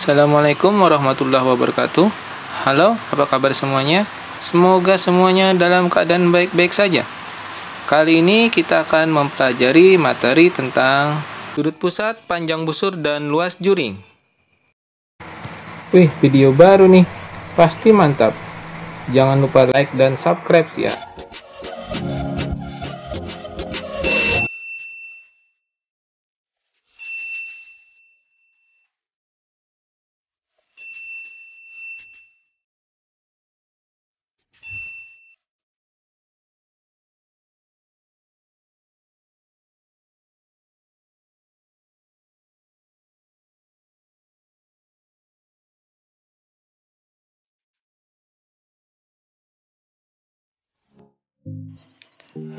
Assalamualaikum warahmatullahi wabarakatuh. Halo, apa kabar semuanya? Semoga semuanya dalam keadaan baik-baik saja. Kali ini kita akan mempelajari materi tentang sudut pusat, panjang busur, dan luas juring. Wih, video baru nih. Pasti mantap. Jangan lupa like dan subscribe ya.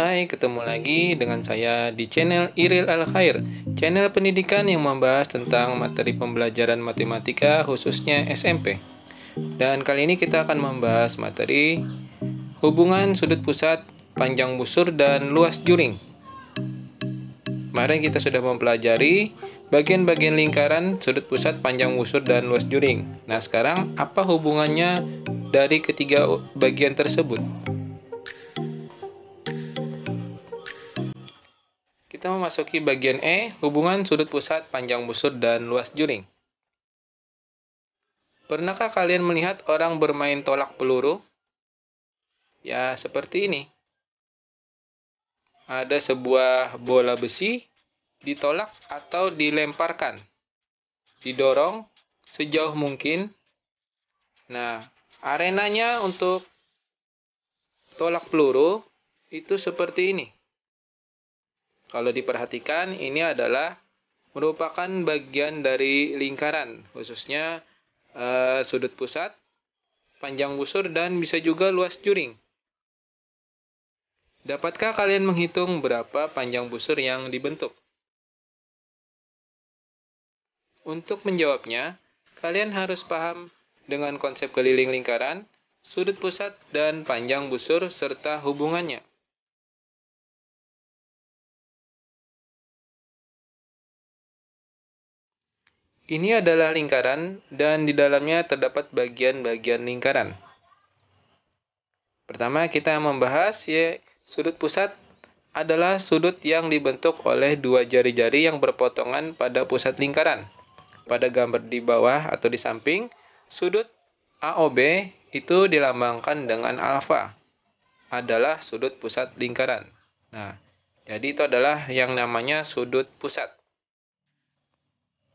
Hai, ketemu lagi dengan saya di channel Iril Al-Khair, channel pendidikan yang membahas tentang materi pembelajaran matematika khususnya SMP. Dan kali ini kita akan membahas materi hubungan sudut pusat, panjang busur, dan luas juring. Kemarin kita sudah mempelajari bagian-bagian lingkaran, sudut pusat, panjang busur, dan luas juring. Nah, sekarang apa hubungannya dari ketiga bagian tersebut? Kita memasuki bagian E, hubungan sudut pusat, panjang busur, dan luas juring. Pernahkah kalian melihat orang bermain tolak peluru? Ya, seperti ini. Ada sebuah bola besi, ditolak atau dilemparkan. Didorong sejauh mungkin. Nah, arenanya untuk tolak peluru itu seperti ini. Kalau diperhatikan, ini adalah merupakan bagian dari lingkaran, khususnya sudut pusat, panjang busur, dan bisa juga luas juring. Dapatkah kalian menghitung berapa panjang busur yang dibentuk? Untuk menjawabnya, kalian harus paham dengan konsep keliling lingkaran, sudut pusat, dan panjang busur, serta hubungannya. Ini adalah lingkaran, dan di dalamnya terdapat bagian-bagian lingkaran. Pertama, kita membahas sudut pusat adalah sudut yang dibentuk oleh dua jari-jari yang berpotongan pada pusat lingkaran. Pada gambar di bawah atau di samping, sudut AOB itu dilambangkan dengan alfa. Adalah sudut pusat lingkaran. Nah, jadi itu adalah yang namanya sudut pusat.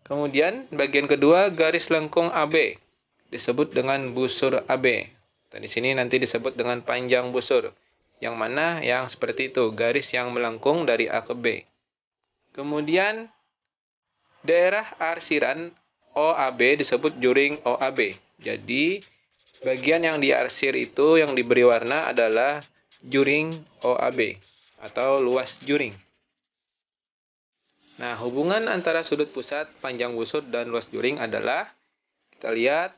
Kemudian bagian kedua, garis lengkung AB disebut dengan busur AB. Dan di sini nanti disebut dengan panjang busur. Yang mana yang seperti itu, garis yang melengkung dari A ke B. Kemudian daerah arsiran OAB disebut juring OAB. Jadi bagian yang diarsir itu yang diberi warna adalah juring OAB atau luas juring. Nah, hubungan antara sudut pusat, panjang busur, dan luas juring adalah, kita lihat,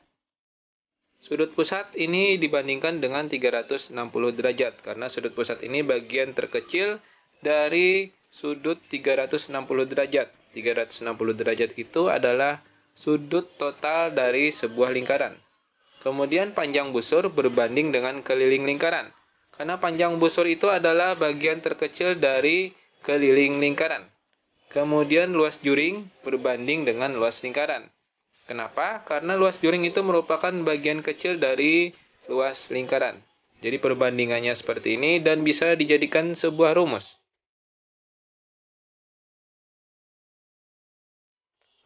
sudut pusat ini dibandingkan dengan 360 derajat, karena sudut pusat ini bagian terkecil dari sudut 360 derajat. 360 derajat itu adalah sudut total dari sebuah lingkaran. Kemudian panjang busur berbanding dengan keliling lingkaran, karena panjang busur itu adalah bagian terkecil dari keliling lingkaran. Kemudian luas juring berbanding dengan luas lingkaran. Kenapa? Karena luas juring itu merupakan bagian kecil dari luas lingkaran. Jadi perbandingannya seperti ini dan bisa dijadikan sebuah rumus.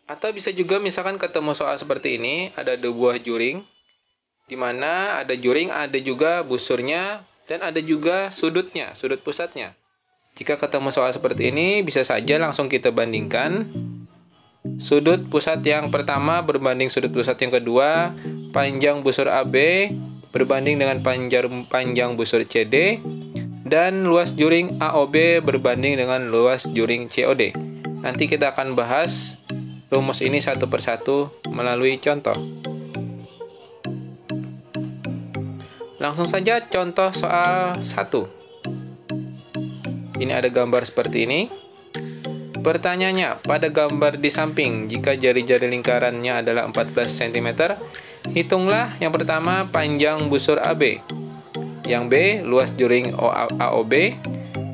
Atau bisa juga misalkan ketemu soal seperti ini, ada dua buah juring, di mana ada juring, ada juga busurnya, dan ada juga sudutnya, sudut pusatnya. Jika ketemu soal seperti ini, bisa saja langsung kita bandingkan. Sudut pusat yang pertama berbanding sudut pusat yang kedua, panjang busur AB berbanding dengan panjang busur CD, dan luas juring AOB berbanding dengan luas juring COD. Nanti kita akan bahas rumus ini satu persatu melalui contoh. Langsung saja contoh soal 1. Ini ada gambar seperti ini. Pertanyaannya, pada gambar di samping, jika jari-jari lingkarannya adalah 14 cm, hitunglah yang pertama panjang busur AB, yang B luas juring AOB,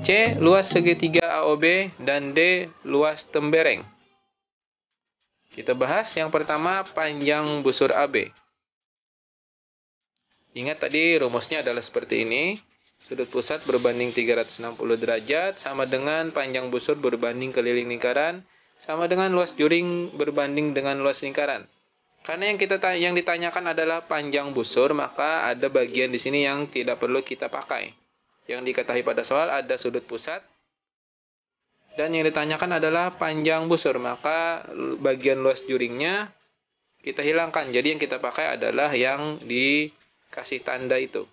C luas segitiga AOB, dan D luas tembereng. Kita bahas yang pertama panjang busur AB. Ingat tadi rumusnya adalah seperti ini. Sudut pusat berbanding 360 derajat sama dengan panjang busur berbanding keliling lingkaran sama dengan luas juring berbanding dengan luas lingkaran. Karena yang ditanyakan adalah panjang busur, maka ada bagian di sini yang tidak perlu kita pakai. Yang diketahui pada soal ada sudut pusat dan yang ditanyakan adalah panjang busur, maka bagian luas juringnya kita hilangkan. Jadi yang kita pakai adalah yang dikasih tanda itu.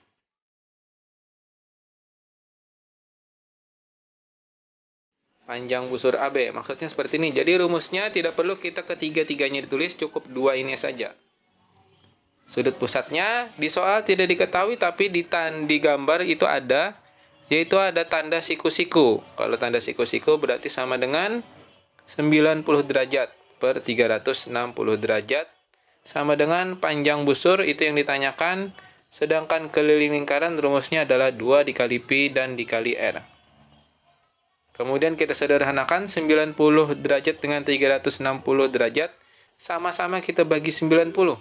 Panjang busur AB, maksudnya seperti ini. Jadi rumusnya tidak perlu kita ketiga-tiganya ditulis, cukup dua ini saja. Sudut pusatnya di soal tidak diketahui, tapi di gambar itu ada, yaitu ada tanda siku-siku. Kalau tanda siku-siku berarti sama dengan 90 derajat per 360 derajat. Sama dengan panjang busur itu yang ditanyakan, sedangkan keliling lingkaran rumusnya adalah 2 dikali Pi dan dikali R. Kemudian kita sederhanakan 90 derajat dengan 360 derajat, sama-sama kita bagi 90. 90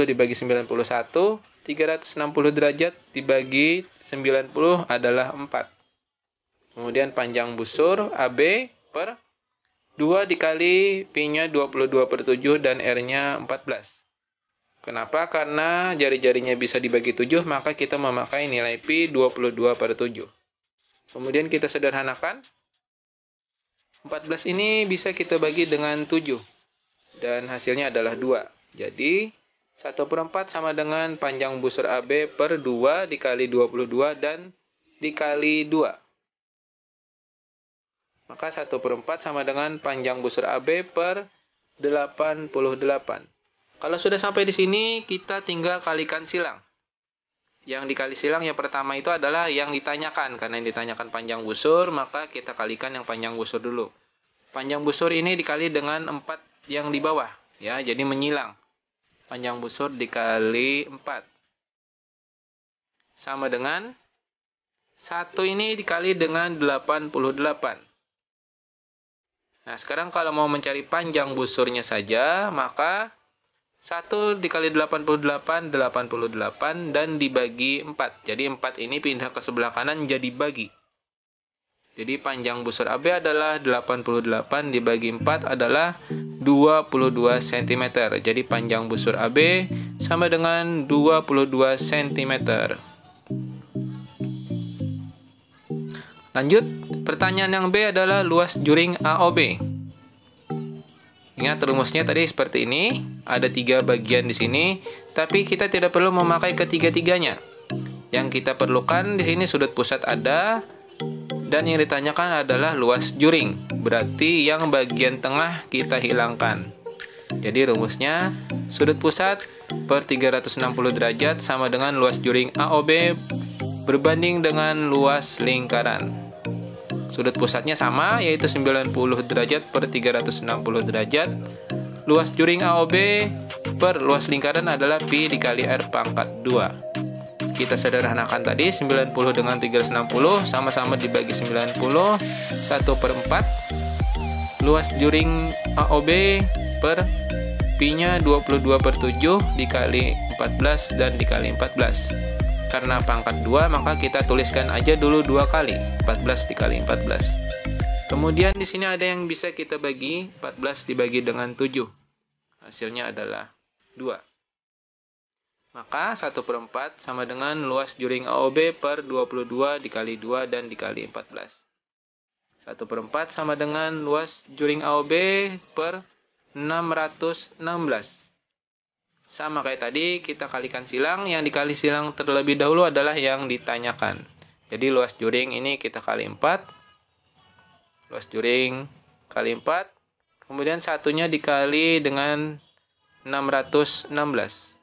dibagi 91, 360 derajat dibagi 90 adalah 4. Kemudian panjang busur AB per 2 dikali Pi-nya 22 per 7 dan R-nya 14. Kenapa? Karena jari-jarinya bisa dibagi 7, maka kita memakai nilai Pi 22 per 7. Kemudian kita sederhanakan. 14 ini bisa kita bagi dengan 7. Dan hasilnya adalah 2. Jadi, 1/4 sama dengan panjang busur AB per 2 dikali 22 dan dikali 2. Maka 1/4 sama dengan panjang busur AB per 88. Kalau sudah sampai di sini, kita tinggal kalikan silang. Yang dikali silang yang pertama itu adalah yang ditanyakan. Karena yang ditanyakan panjang busur, maka kita kalikan yang panjang busur dulu. Panjang busur ini dikali dengan 4 yang di bawah. Ya, jadi menyilang. Panjang busur dikali 4. Sama dengan 1 ini dikali dengan 88. Nah, sekarang kalau mau mencari panjang busurnya saja, maka 1 dikali 88, 88 dan dibagi 4. Jadi 4 ini pindah ke sebelah kanan jadi bagi. Jadi panjang busur AB adalah 88 dibagi 4 adalah 22 cm. Jadi panjang busur AB sama dengan 22 cm. Lanjut, pertanyaan yang B adalah luas juring AOB. Ingat rumusnya tadi seperti ini, ada 3 bagian di sini, tapi kita tidak perlu memakai ketiga-tiganya. Yang kita perlukan di sini sudut pusat ada, dan yang ditanyakan adalah luas juring. Berarti yang bagian tengah kita hilangkan. Jadi rumusnya sudut pusat per 360 derajat sama dengan luas juring AOB berbanding dengan luas lingkaran. Sudut pusatnya sama, yaitu 90 derajat per 360 derajat. Luas juring AOB per luas lingkaran adalah Pi dikali R pangkat 2. Kita sederhanakan tadi, 90 dengan 360 sama-sama dibagi 90, 1/4. Luas juring AOB per Pi-nya 22 per 7 dikali 14 dan dikali 14. Karena pangkat 2, maka kita tuliskan aja dulu 2 kali, 14 dikali 14. Kemudian di sini ada yang bisa kita bagi, 14 dibagi dengan 7. Hasilnya adalah 2. Maka 1/4 sama dengan luas juring AOB per 22 dikali 2 dan dikali 14. 1/4 sama dengan luas juring AOB per 616. Sama kayak tadi, kita kalikan silang. Yang dikali silang terlebih dahulu adalah yang ditanyakan. Jadi luas juring ini kita kali 4. Luas juring kali 4. Kemudian satunya dikali dengan 616.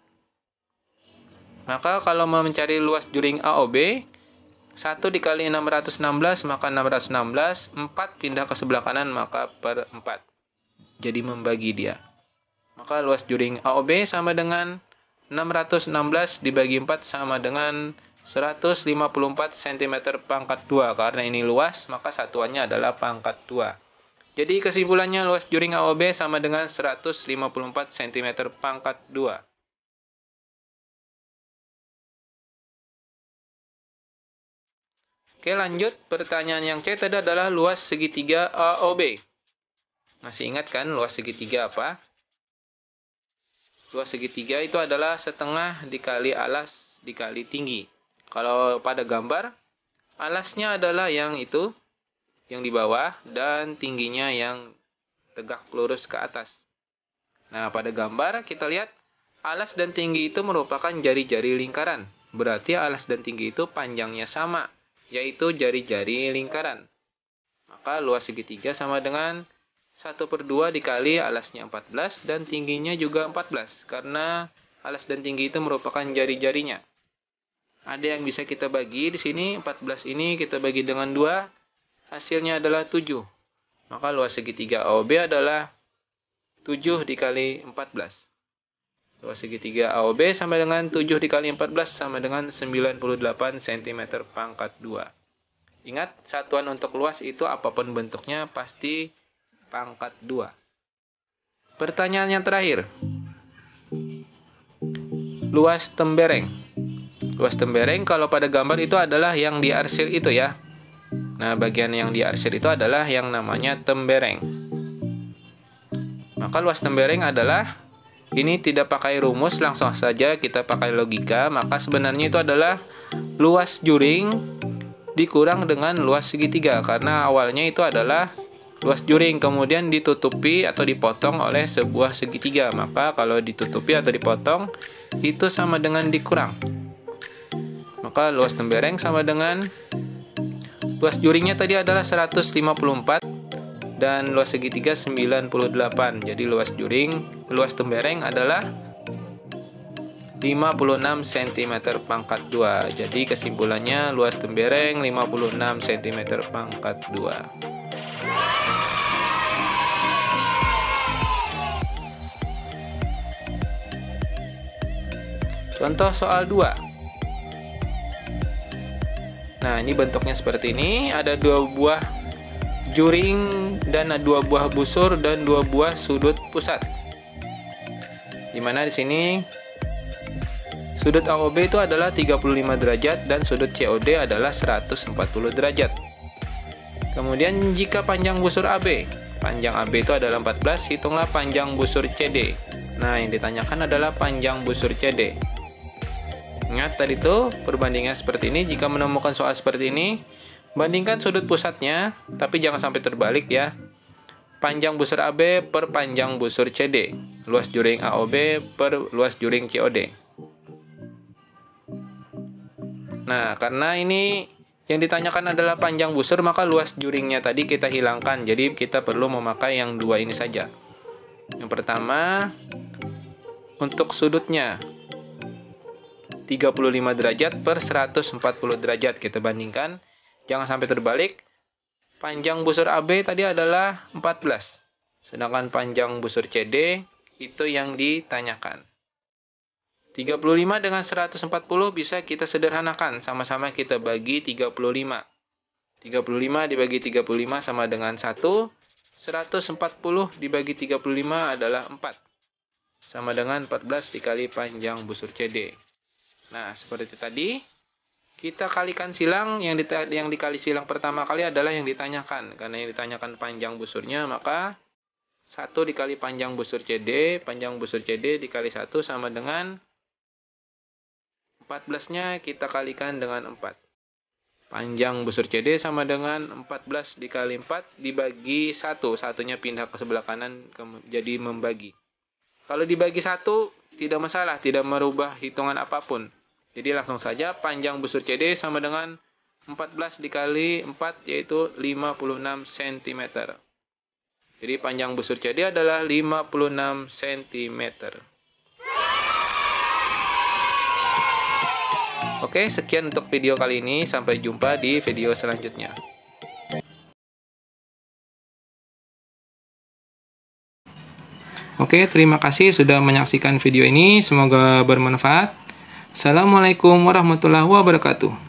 Maka kalau mau mencari luas juring AOB, 1 dikali 616 maka 616, 4 pindah ke sebelah kanan maka per 4. Jadi membagi dia. Maka luas juring AOB sama dengan 616 dibagi 4 sama dengan 154 cm pangkat 2. Karena ini luas, maka satuannya adalah pangkat 2. Jadi kesimpulannya luas juring AOB sama dengan 154 cm pangkat 2. Oke, lanjut. Pertanyaan yang C tadi adalah luas segitiga AOB. Masih ingat kan luas segitiga apa? Luas segitiga itu adalah setengah dikali alas dikali tinggi. Kalau pada gambar, alasnya adalah yang itu, yang di bawah, dan tingginya yang tegak lurus ke atas. Nah, pada gambar kita lihat alas dan tinggi itu merupakan jari-jari lingkaran. Berarti alas dan tinggi itu panjangnya sama, yaitu jari-jari lingkaran. Maka luas segitiga sama dengan 1/2 dikali alasnya 14 dan tingginya juga 14. Karena alas dan tinggi itu merupakan jari-jarinya. Ada yang bisa kita bagi di sini. 14 ini kita bagi dengan 2. Hasilnya adalah 7. Maka luas segitiga AOB adalah 7 dikali 14. Luas segitiga AOB sama dengan 7 dikali 14 sama dengan 98 cm pangkat 2. Ingat, satuan untuk luas itu apapun bentuknya pasti pangkat 2. Pertanyaan yang terakhir. Luas tembereng. Luas tembereng kalau pada gambar itu adalah yang diarsir itu ya. Nah, bagian yang diarsir itu adalah yang namanya tembereng. Maka luas tembereng adalah, ini tidak pakai rumus, langsung saja kita pakai logika. Maka sebenarnya itu adalah luas juring dikurang dengan luas segitiga. Karena awalnya itu adalah luas juring, kemudian ditutupi atau dipotong oleh sebuah segitiga. Maka kalau ditutupi atau dipotong, itu sama dengan dikurang. Maka luas tembereng sama dengan, luas juringnya tadi adalah 154 dan luas segitiga 98. Jadi luas tembereng adalah 56 cm pangkat 2. Jadi kesimpulannya luas tembereng 56 cm pangkat 2. Contoh soal 2. Nah, ini bentuknya seperti ini. Ada 2 buah juring dan 2 buah busur dan 2 buah sudut pusat. Dimana di sini sudut AOB itu adalah 35 derajat dan sudut COD adalah 140 derajat. Kemudian jika panjang busur AB, panjang AB itu adalah 14, hitunglah panjang busur CD. Nah, yang ditanyakan adalah panjang busur CD. Ingat tadi itu perbandingan seperti ini. Jika menemukan soal seperti ini, bandingkan sudut pusatnya, tapi jangan sampai terbalik ya. Panjang busur AB per panjang busur CD. Luas juring AOB per luas juring COD. Nah, karena ini yang ditanyakan adalah panjang busur, maka luas juringnya tadi kita hilangkan. Jadi kita perlu memakai yang 2 ini saja. Yang pertama, untuk sudutnya 35 derajat per 140 derajat kita bandingkan. Jangan sampai terbalik. Panjang busur AB tadi adalah 14. Sedangkan panjang busur CD itu yang ditanyakan. 35 dengan 140 bisa kita sederhanakan. Sama-sama kita bagi 35. 35 dibagi 35 sama dengan 1. 140 dibagi 35 adalah 4. Sama dengan 14 dikali panjang busur CD. Nah, seperti tadi, kita kalikan silang. Yang dikali silang pertama kali adalah yang ditanyakan. Karena yang ditanyakan panjang busurnya, maka 1 dikali panjang busur CD, panjang busur CD dikali 1 sama dengan 14-nya kita kalikan dengan 4. Panjang busur CD sama dengan 14 dikali 4 dibagi 1. Satunya pindah ke sebelah kanan jadi membagi. Kalau dibagi 1, tidak masalah, tidak merubah hitungan apapun. Jadi langsung saja panjang busur CD sama dengan 14 dikali 4 yaitu 56 cm. Jadi panjang busur CD adalah 56 cm. Oke, Oke, sekian untuk video kali ini. Sampai jumpa di video selanjutnya. Oke, terima kasih sudah menyaksikan video ini. Semoga bermanfaat. Assalamualaikum warahmatullahi wabarakatuh.